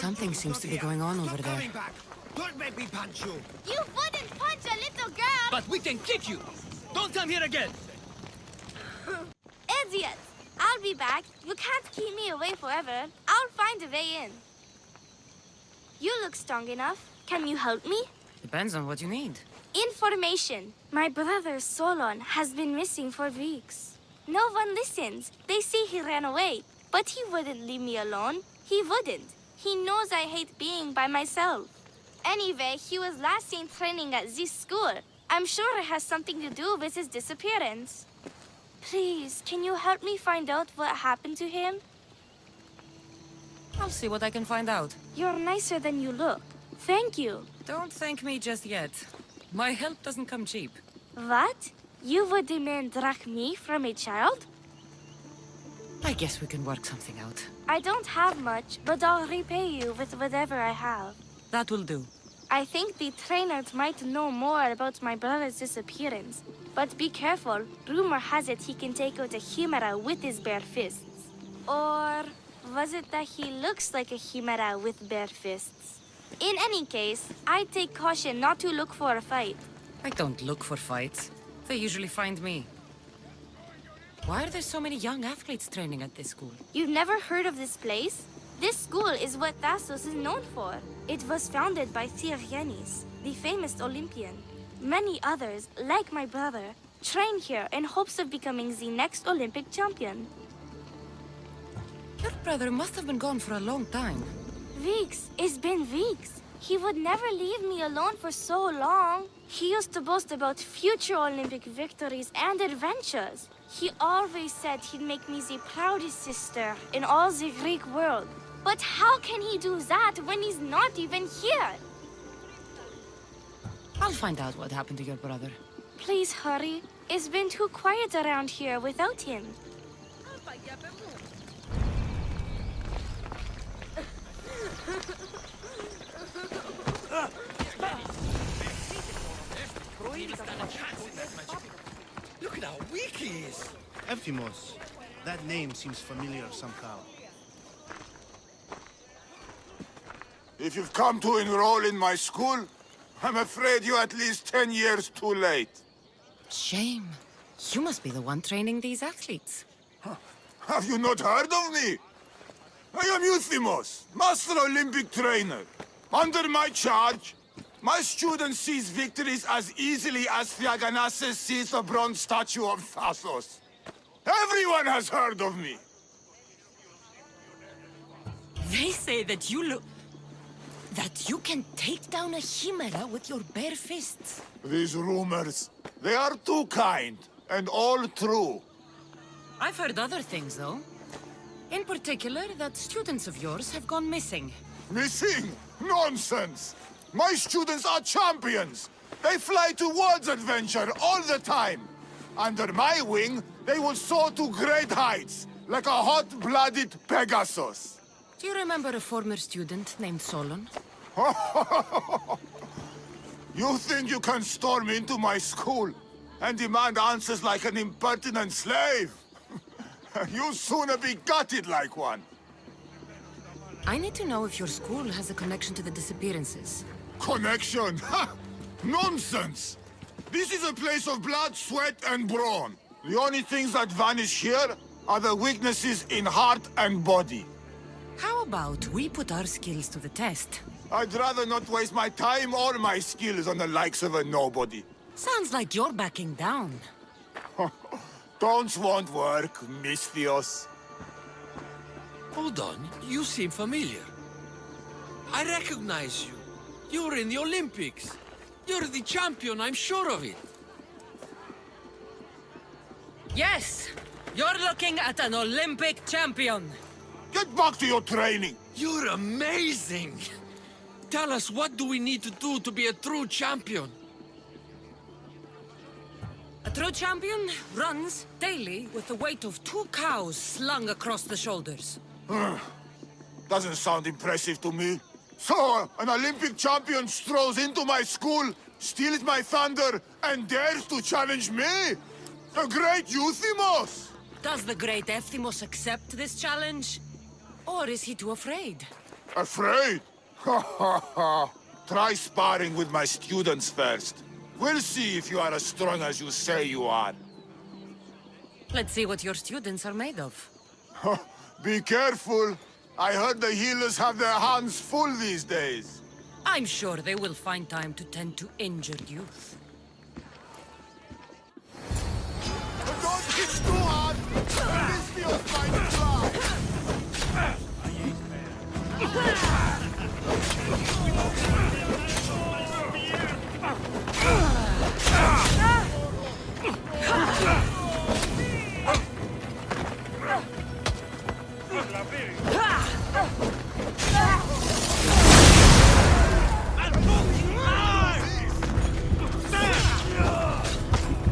Something seems to be going on over there. Coming back. Don't make me punch you. You wouldn't punch a little girl! But we can kick you! Don't come here again! Idiot! I'll be back. You can't keep me away forever. I'll find a way in. You look strong enough. Can you help me? Depends on what you need. Information. My brother Solon has been missing for weeks. No one listens. They say he ran away. But he wouldn't leave me alone. He wouldn't. He knows I hate being by myself. Anyway, he was last seen training at this school. I'm sure it has something to do with his disappearance. Please, can you help me find out what happened to him? I'll see what I can find out. You're nicer than you look. Thank you. Don't thank me just yet. My help doesn't come cheap. What? You would demand drachmi from a child? I guess we can work something out. I don't have much, but I'll repay you with whatever I have. That will do. I think the trainers might know more about my brother's disappearance. But be careful. Rumor has it he can take out a Chimera with his bare fists. Or was it that he looks like a Chimera with bare fists? In any case, I'd take caution not to look for a fight. I don't look for fights. They usually find me. Why are there so many young athletes training at this school? You've never heard of this place? This school is what Thassos is known for. It was founded by Tyrgenis, the famous Olympian. Many others, like my brother, train here in hopes of becoming the next Olympic champion. Your brother must have been gone for a long time. Weeks. It's been weeks. He would never leave me alone for so long. He used to boast about future Olympic victories and adventures. He always said he'd make me the proudest sister in all the Greek world. But how can he do that when he's not even here? I'll find out what happened to your brother. Please hurry. It's been too quiet around here without him. Look at how weak he is. Ephimos. That name seems familiar somehow. If you've come to enroll in my school, I'm afraid you're at least 10 years too late. Shame. You must be the one training these athletes. Have you not heard of me? I am Euthymos, Master Olympic Trainer. Under my charge, my student sees victories as easily as Theaganasses sees the bronze statue of Thassos. Everyone has heard of me. They say that you can take down a Chimera with your bare fists. These rumors, they are too kind, and all true. I've heard other things, though. In particular, that students of yours have gone missing. Missing? Nonsense! My students are champions! They fly towards adventure all the time! Under my wing, they will soar to great heights, like a hot-blooded Pegasus. Do you remember a former student named Solon? You think you can storm into my school and demand answers like an impertinent slave? You'll sooner be gutted like one. I need to know if your school has a connection to the disappearances. Connection? Ha! Nonsense! This is a place of blood, sweat, and brawn. The only things that vanish here are the weaknesses in heart and body. How about we put our skills to the test? I'd rather not waste my time or my skills on the likes of a nobody. Sounds like you're backing down. Don't want work, Misthios. Hold on, you seem familiar. I recognize you. You're in the Olympics. You're the champion, I'm sure of it. Yes! You're looking at an Olympic champion! Get back to your training! You're amazing! Tell us, what do we need to do to be a true champion? A true champion runs daily with the weight of 2 cows slung across the shoulders. Doesn't sound impressive to me. So, an Olympic champion strolls into my school, steals my thunder, and dares to challenge me? The great Euthymos! Does the great Ephthymos accept this challenge? Or is he too afraid? Afraid? Ha ha ha! Try sparring with my students first. We'll see if you are as strong as you say you are. Let's see what your students are made of. Be careful. I heard the healers have their hands full these days. I'm sure they will find time to tend to injured youth. Don't hit too hard! Misthios might fly!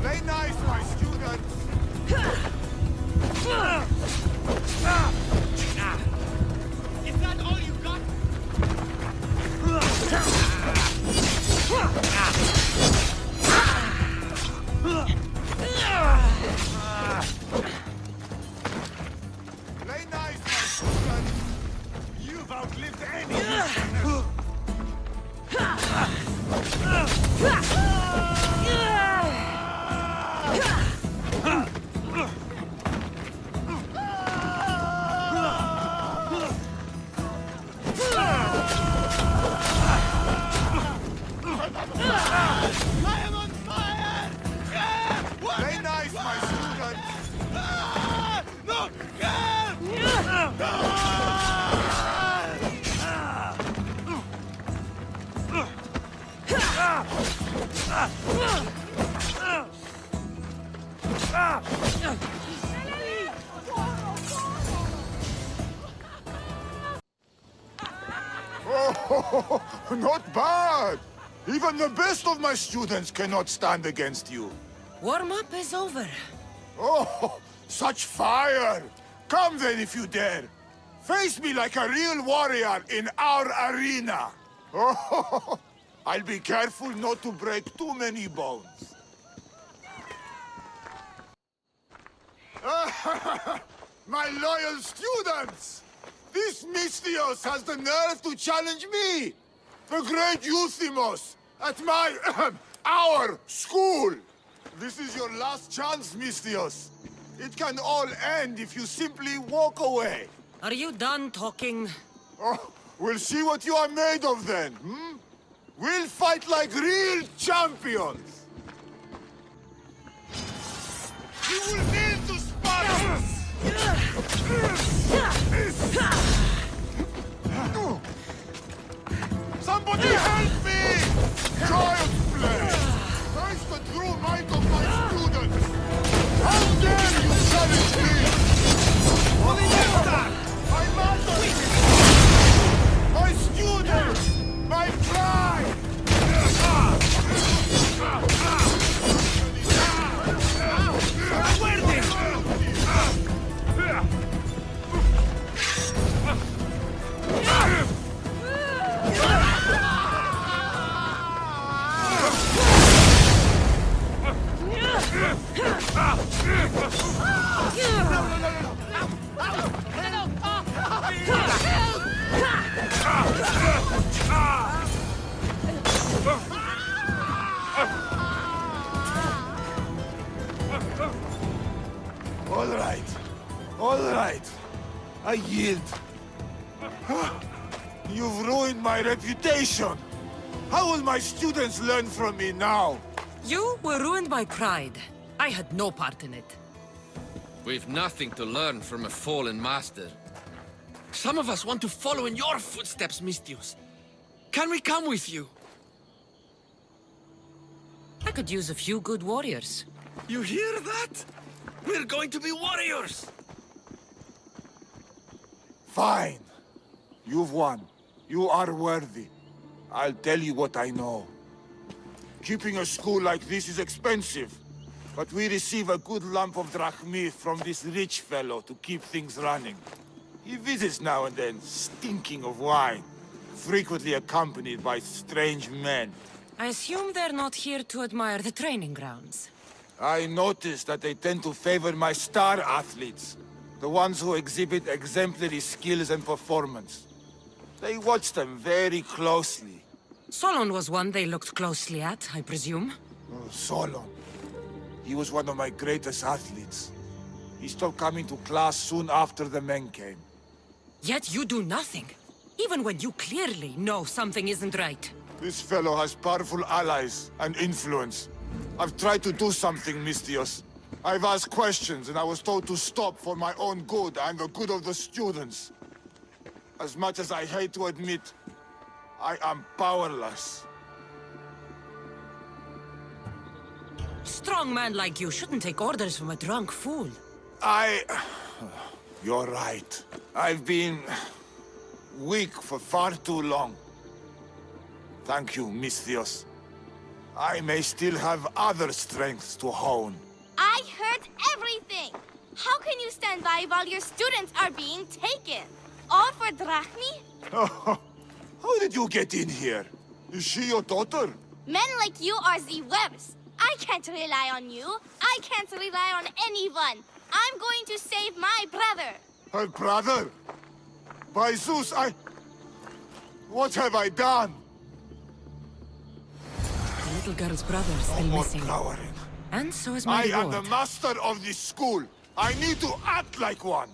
Play nice, my students! Is that all you got? Play nice, my students! You've outlived any. I am on fire! What? Play nice, my students! No! Help! Oh, not bad! Even the best of my students cannot stand against you. Warm-up is over. Oh, such fire! Come then if you dare. Face me like a real warrior in our arena. Oh, I'll be careful not to break too many bones. My loyal students! This Misthios has the nerve to challenge me! The great Euthymos! At my... our school! This is your last chance, Misthios. It can all end if you simply walk away. Are you done talking? Oh, we'll see what you are made of then, hmm? We'll fight like real champions! You will need to spar! Somebody help me! Child's play! Face the true might of my students! How dare you challenge me! My mother! My students! My pride! All right. I yield. You've ruined my reputation. How will my students learn from me now? You were ruined by pride. I had no part in it. We've nothing to learn from a fallen master. Some of us want to follow in your footsteps, Misthios. Can we come with you? I could use a few good warriors. You hear that? We're going to be warriors! Fine. You've won. You are worthy. I'll tell you what I know. Keeping a school like this is expensive, but we receive a good lump of drachmi from this rich fellow to keep things running. He visits now and then, stinking of wine, frequently accompanied by strange men. I assume they're not here to admire the training grounds. I noticed that they tend to favor my star athletes, the ones who exhibit exemplary skills and performance. They watched them very closely. Solon was one they looked closely at, I presume. Oh, Solon. He was one of my greatest athletes. He stopped coming to class soon after the men came. Yet you do nothing. Even when you clearly know something isn't right. This fellow has powerful allies and influence. I've tried to do something, Mistios. I've asked questions and I was told to stop for my own good and the good of the students. As much as I hate to admit, I am powerless. Strong man like you shouldn't take orders from a drunk fool. You're right. I've been weak for far too long. Thank you, Mistios. I may still have other strengths to hone. I heard everything! How can you stand by while your students are being taken? All for drachmi? How did you get in here? Is she your daughter? Men like you are the worst. I can't rely on you. I can't rely on anyone. I'm going to save my brother. Her brother? By Zeus, what have I done? The little girl's brother is No still more missing. cowering. And so is my I am lord. the master of this school. I need to act like one.